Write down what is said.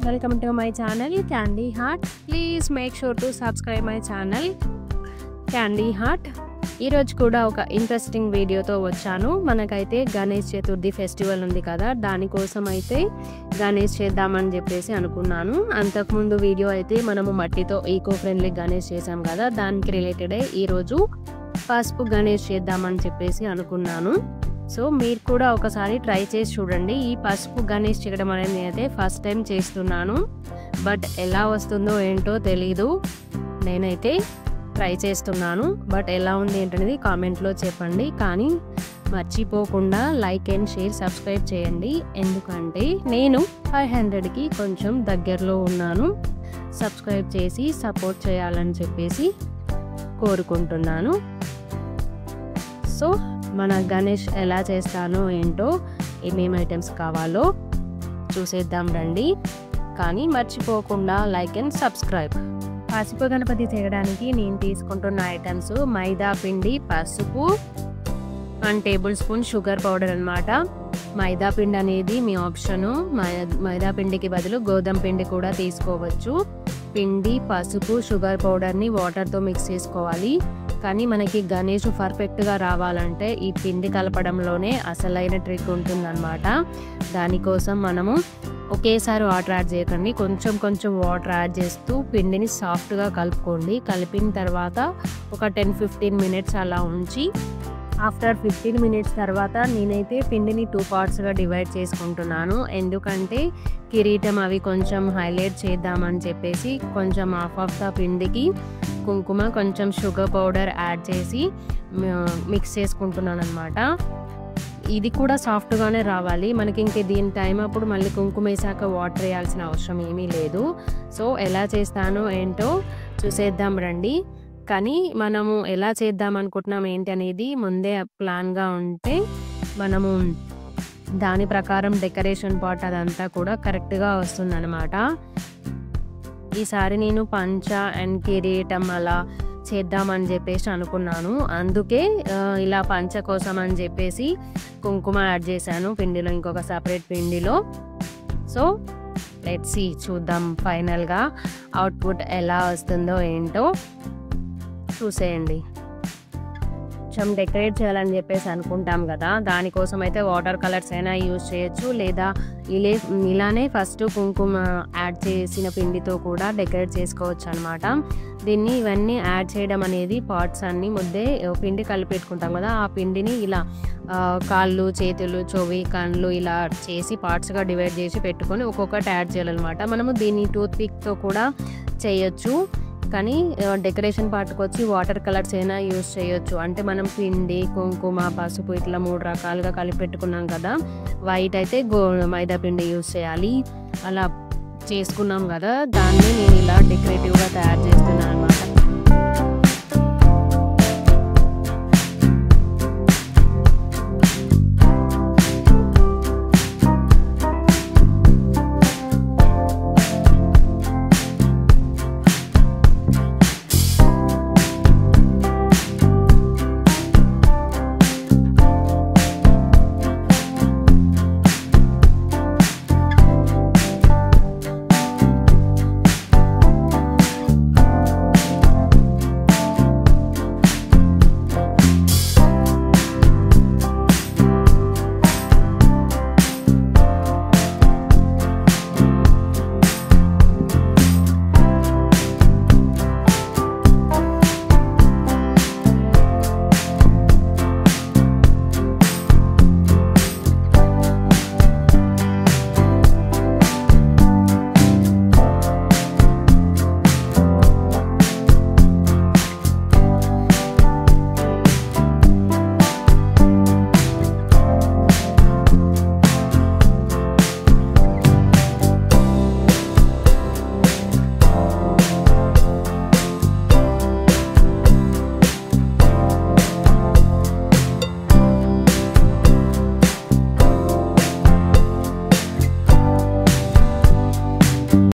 Welcome to my channel Candy Heart. Please make sure to subscribe my channel Candy Heart. ఈ రోజు కూడా ఒక interesting వీడియోతో వచ్చాను. మనకైతే గణేష్ చతుర్థి ఫెస్టివల్ ఉంది కదా, దానికోసం అయితే గణేష్ చేద్దామని చెప్పేసి అనుకున్నాను. అంతకుముందు వీడియో అయితే మనము మట్టితో ఈకో ఫ్రెండ్లీ గణేష్ చేసాం కదా, దానికి రిలేటెడే ఈరోజు పసుపు గణేష్ చేద్దామని చెప్పేసి అనుకున్నాను. సో మీరు కూడా ఒకసారి ట్రై చేసి చూడండి. ఈ పసుపు గణేష్ చేయడం అనేది అయితే ఫస్ట్ టైం చేస్తున్నాను, బట్ ఎలా వస్తుందో ఏంటో తెలీదు. నేనైతే ట్రై చేస్తున్నాను, బట్ ఎలా ఉంది ఏంటనేది కామెంట్లో చెప్పండి. కానీ మర్చిపోకుండా లైక్ అండ్ షేర్ సబ్స్క్రైబ్ చేయండి, ఎందుకంటే నేను 500కి కొంచెం దగ్గరలో ఉన్నాను. సబ్స్క్రైబ్ చేసి సపోర్ట్ చేయాలని చెప్పేసి కోరుకుంటున్నాను. సో మన గణేష్ ఎలా చేస్తానో ఏంటో, ఏమేమి ఐటమ్స్ కావాలో చూసేద్దాం రండి. కానీ మర్చిపోకుండా లైక్ అండ్ సబ్స్క్రైబ్. పసుపు గణపతి చేయడానికి నేను తీసుకుంటున్న ఐటమ్స్ మైదా పిండి, పసుపు, 1 టేబుల్ స్పూన్ షుగర్ పౌడర్ అన్నమాట. మైదా పిండి అనేది మీ ఆప్షను. మైదా పిండికి బదులు గోధుమ పిండి కూడా తీసుకోవచ్చు. పిండి, పసుపు, షుగర్ పౌడర్ని వాటర్తో మిక్స్ చేసుకోవాలి. కానీ మనకి గణేష్ పర్ఫెక్ట్గా రావాలంటే ఈ పిండి కలపడంలోనే అసలైన ట్రిక్ ఉంటుందన్నమాట. దానికోసం మనము ఒకేసారి వాటర్ యాడ్ చేయకండి, కొంచెం కొంచెం వాటర్ యాడ్ చేస్తూ పిండిని సాఫ్ట్గా కలుపుకోండి. కలిపిన తర్వాత ఒక 10-15 మినిట్స్ అలా ఉంచి, ఆఫ్టర్ 15 మినిట్స్ తర్వాత నేనైతే పిండిని 2 పార్ట్స్గా డివైడ్ చేసుకుంటున్నాను. ఎందుకంటే కిరీటం అవి కొంచెం హైలైట్ చేద్దామని చెప్పేసి కొంచెం హాఫ్ ద పిండికి కుంకుమ, కొంచెం షుగర్ పౌడర్ యాడ్ చేసి మిక్స్ చేసుకుంటున్నాను అనమాట. ఇది కూడా సాఫ్ట్గానే రావాలి మనకి. ఇంక దీని టైం అప్పుడు మళ్ళీ కుంకుమ వేసాక వాటర్ వేయాల్సిన అవసరం ఏమీ లేదు. సో ఎలా చేస్తానో ఏంటో చూసేద్దాం రండి. కానీ మనము ఎలా చేద్దాం అనుకుంటున్నాం ఏంటి అనేది ముందే ప్లాన్గా ఉంటే మనము దాని ప్రకారం డెకరేషన్ పార్ట్ అదంతా కూడా కరెక్ట్గా వస్తుందన్నమాట. ఈసారి నేను పంచ అండ్ కిరీటం అలా చేద్దామని చెప్పేసి అనుకున్నాను. అందుకే ఇలా పంచ కోసం అని చెప్పేసి కుంకుమ యాడ్ చేశాను పిండిలో, ఇంకొక సపరేట్ పిండిలో. సో లెట్స్ సీ, చూద్దాం ఫైనల్గా అవుట్పుట్ ఎలా వస్తుందో ఏంటో చూసేయండి. కొంచెం డెకరేట్ చేయాలని చెప్పేసి అనుకుంటాం కదా, దానికోసం అయితే వాటర్ కలర్స్ అయినా యూజ్ చేయొచ్చు, లేదా ఇలానే ఫస్ట్ కుంకుమ యాడ్ చేసిన పిండితో కూడా డెకరేట్ చేసుకోవచ్చు అనమాట. దీన్ని ఇవన్నీ యాడ్ చేయడం అనేది పార్ట్స్ అన్నీ ముద్దే పిండి కలిపెట్టుకుంటాం కదా, ఆ పిండిని ఇలా కాళ్ళు, చేతులు, చెవి, కళ్ళు ఇలా చేసి పార్ట్స్గా డివైడ్ చేసి పెట్టుకొని ఒక్కొక్కటి యాడ్ చేయాలన్నమాట. మనము దీన్ని టూత్ పిక్తో కూడా చేయొచ్చు, కానీ డెకరేషన్ పార్ట్కి వచ్చి వాటర్ కలర్స్ అయినా యూజ్ చేయొచ్చు. అంటే మనం పిండి, కుంకుమ, పసుపు ఇట్లా 3 రకాలుగా కలిపి పెట్టుకున్నాం కదా, వైట్ అయితే మైదా పిండి యూజ్ చేయాలి. అలా చేసుకున్నాం కదా, దాన్ని నేను ఇలా డెకరేటివ్గా తయారు చేస్తున్నాను అనమాట.